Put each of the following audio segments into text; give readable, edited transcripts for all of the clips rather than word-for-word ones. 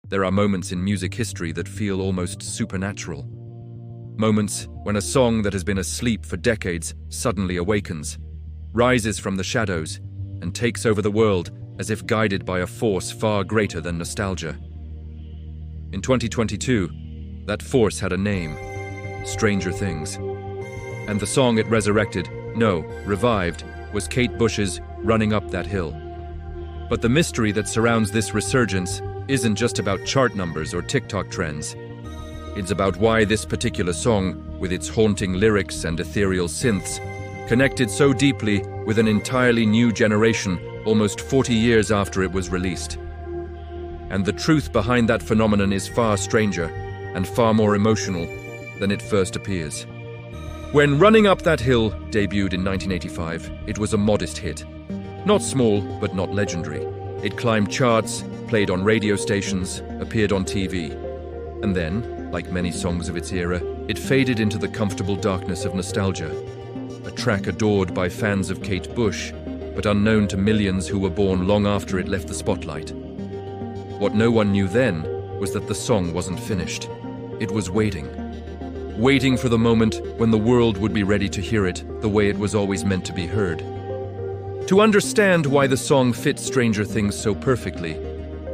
There are moments in music history that feel almost supernatural. Moments when a song that has been asleep for decades suddenly awakens, rises from the shadows, and takes over the world as if guided by a force far greater than nostalgia. In 2022, that force had a name: Stranger Things. And the song it revived, was Kate Bush's Running Up That Hill. But the mystery that surrounds this resurgence isn't just about chart numbers or TikTok trends. It's about why this particular song, with its haunting lyrics and ethereal synths, connected so deeply with an entirely new generation almost 40 years after it was released. And the truth behind that phenomenon is far stranger and far more emotional than it first appears. When Running Up That Hill debuted in 1985, it was a modest hit. Not small, but not legendary. It climbed charts, played on radio stations, appeared on TV. And then, like many songs of its era, it faded into the comfortable darkness of nostalgia. A track adored by fans of Kate Bush, but unknown to millions who were born long after it left the spotlight. What no one knew then was that the song wasn't finished. It was waiting for the moment when the world would be ready to hear it the way it was always meant to be heard. To understand why the song fits Stranger Things so perfectly,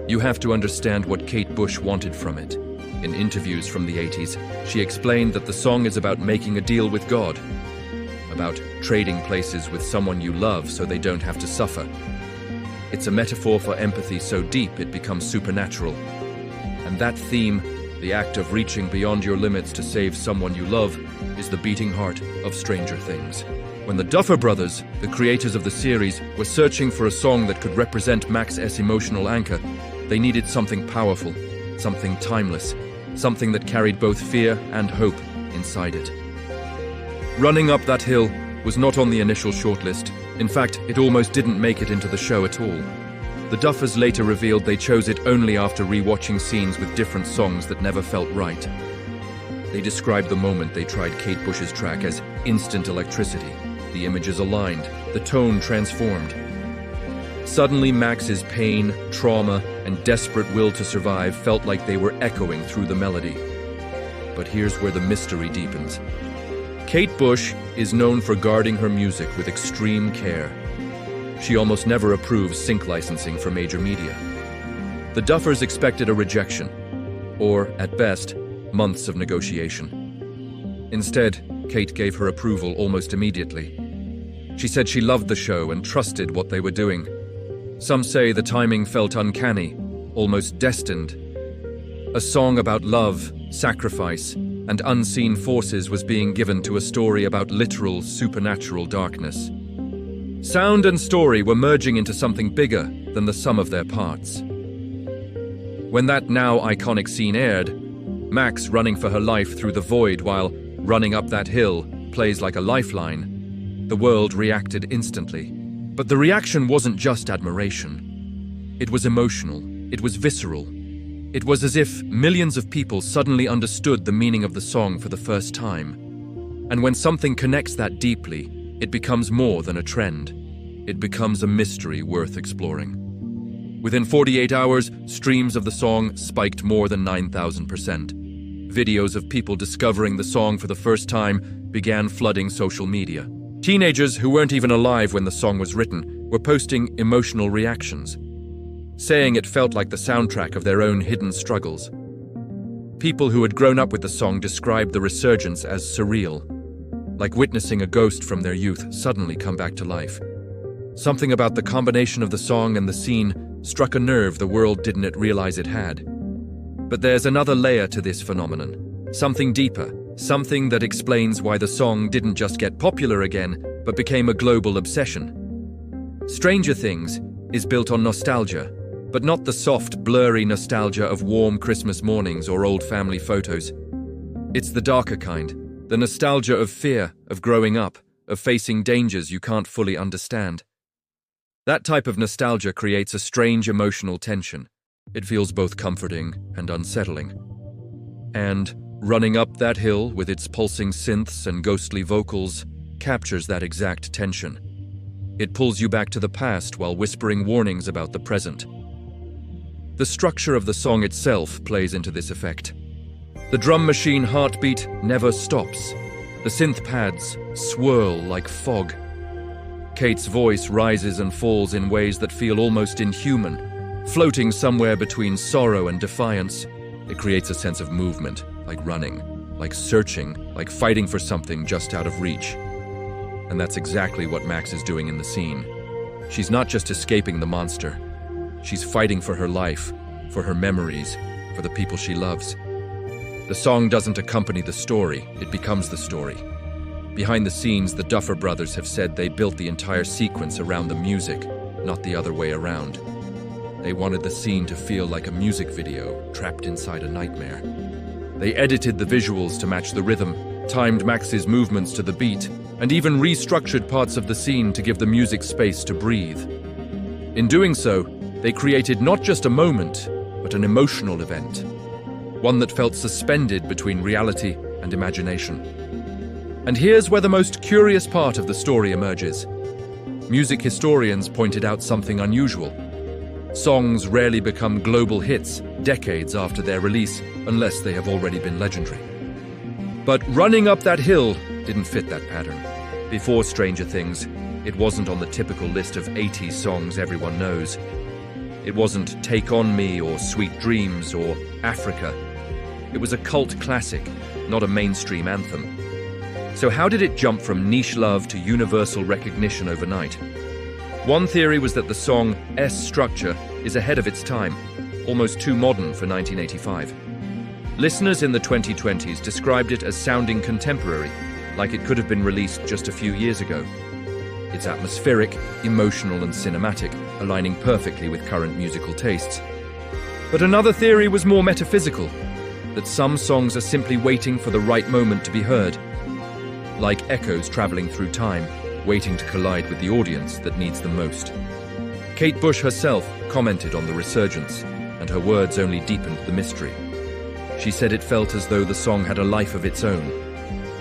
you have to understand what Kate Bush wanted from it. In interviews from the 80s, she explained that the song is about making a deal with God, about trading places with someone you love so they don't have to suffer. It's a metaphor for empathy so deep it becomes supernatural. And that theme, the act of reaching beyond your limits to save someone you love, is the beating heart of Stranger Things. When the Duffer Brothers, the creators of the series, were searching for a song that could represent Max's emotional anchor, they needed something powerful, something timeless, something that carried both fear and hope inside it. Running Up That Hill was not on the initial shortlist. In fact, it almost didn't make it into the show at all. The Duffers later revealed they chose it only after re-watching scenes with different songs that never felt right. They described the moment they tried Kate Bush's track as instant electricity. The images aligned, the tone transformed. Suddenly, Max's pain, trauma, and desperate will to survive felt like they were echoing through the melody. But here's where the mystery deepens. Kate Bush is known for guarding her music with extreme care. She almost never approves sync licensing for major media. The Duffers expected a rejection, or, at best, months of negotiation. Instead, Kate gave her approval almost immediately. She said she loved the show and trusted what they were doing. Some say the timing felt uncanny, almost destined. A song about love, sacrifice, and unseen forces was being given to a story about literal, supernatural darkness. Sound and story were merging into something bigger than the sum of their parts. When that now iconic scene aired, Max running for her life through the void while Running Up That Hill plays like a lifeline, the world reacted instantly. But the reaction wasn't just admiration. It was emotional. It was visceral. It was as if millions of people suddenly understood the meaning of the song for the first time. And when something connects that deeply, it becomes more than a trend. It becomes a mystery worth exploring. Within 48 hours, streams of the song spiked more than 9,000%. Videos of people discovering the song for the first time began flooding social media. Teenagers who weren't even alive when the song was written were posting emotional reactions, saying it felt like the soundtrack of their own hidden struggles. People who had grown up with the song described the resurgence as surreal, like witnessing a ghost from their youth suddenly come back to life. Something about the combination of the song and the scene struck a nerve the world didn't realize it had. But there's another layer to this phenomenon, something deeper, something that explains why the song didn't just get popular again, but became a global obsession. Stranger Things is built on nostalgia, but not the soft, blurry nostalgia of warm Christmas mornings or old family photos. It's the darker kind, the nostalgia of fear, of growing up, of facing dangers you can't fully understand. That type of nostalgia creates a strange emotional tension. It feels both comforting and unsettling. And Running Up That Hill, with its pulsing synths and ghostly vocals, captures that exact tension. It pulls you back to the past while whispering warnings about the present. The structure of the song itself plays into this effect. The drum machine heartbeat never stops. The synth pads swirl like fog. Kate's voice rises and falls in ways that feel almost inhuman, floating somewhere between sorrow and defiance. It creates a sense of movement, like running, like searching, like fighting for something just out of reach. And that's exactly what Max is doing in the scene. She's not just escaping the monster. She's fighting for her life, for her memories, for the people she loves. The song doesn't accompany the story, it becomes the story. Behind the scenes, the Duffer Brothers have said they built the entire sequence around the music, not the other way around. They wanted the scene to feel like a music video trapped inside a nightmare. They edited the visuals to match the rhythm, timed Max's movements to the beat, and even restructured parts of the scene to give the music space to breathe. In doing so, they created not just a moment, but an emotional event, one that felt suspended between reality and imagination. And here's where the most curious part of the story emerges. Music historians pointed out something unusual. Songs rarely become global hits decades after their release, unless they have already been legendary. But Running Up That Hill didn't fit that pattern. Before Stranger Things, it wasn't on the typical list of 80s songs everyone knows. It wasn't Take On Me or Sweet Dreams or Africa. It was a cult classic, not a mainstream anthem. So how did it jump from niche love to universal recognition overnight? One theory was that the song S structure is ahead of its time, almost too modern for 1985. Listeners in the 2020s described it as sounding contemporary, like it could have been released just a few years ago. It's atmospheric, emotional, and cinematic, aligning perfectly with current musical tastes. But another theory was more metaphysical, that some songs are simply waiting for the right moment to be heard, like echoes traveling through time, waiting to collide with the audience that needs them most. Kate Bush herself commented on the resurgence, and her words only deepened the mystery. She said it felt as though the song had a life of its own,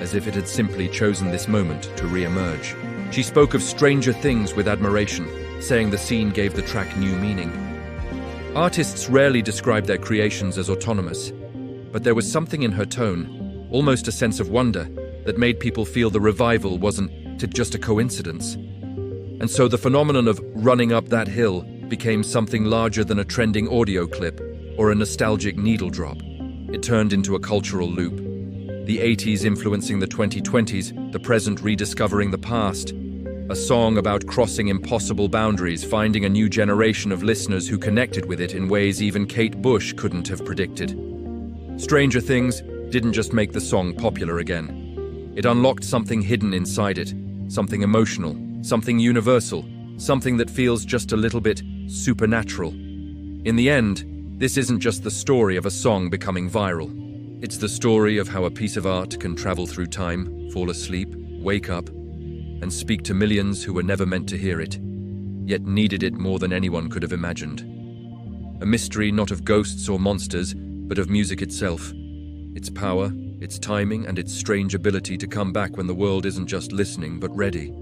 as if it had simply chosen this moment to re-emerge. She spoke of Stranger Things with admiration, saying the scene gave the track new meaning. Artists rarely describe their creations as autonomous, but there was something in her tone, almost a sense of wonder, that made people feel the revival wasn't just a coincidence. And so the phenomenon of Running Up That Hill became something larger than a trending audio clip or a nostalgic needle drop. It turned into a cultural loop. The 80s influencing the 2020s, the present rediscovering the past. A song about crossing impossible boundaries, finding a new generation of listeners who connected with it in ways even Kate Bush couldn't have predicted. Stranger Things didn't just make the song popular again. It unlocked something hidden inside it, something emotional, something universal, something that feels just a little bit supernatural. In the end, this isn't just the story of a song becoming viral. It's the story of how a piece of art can travel through time, fall asleep, wake up, and speak to millions who were never meant to hear it, yet needed it more than anyone could have imagined. A mystery not of ghosts or monsters, but of music itself. Its power, its timing, and its strange ability to come back when the world isn't just listening but ready.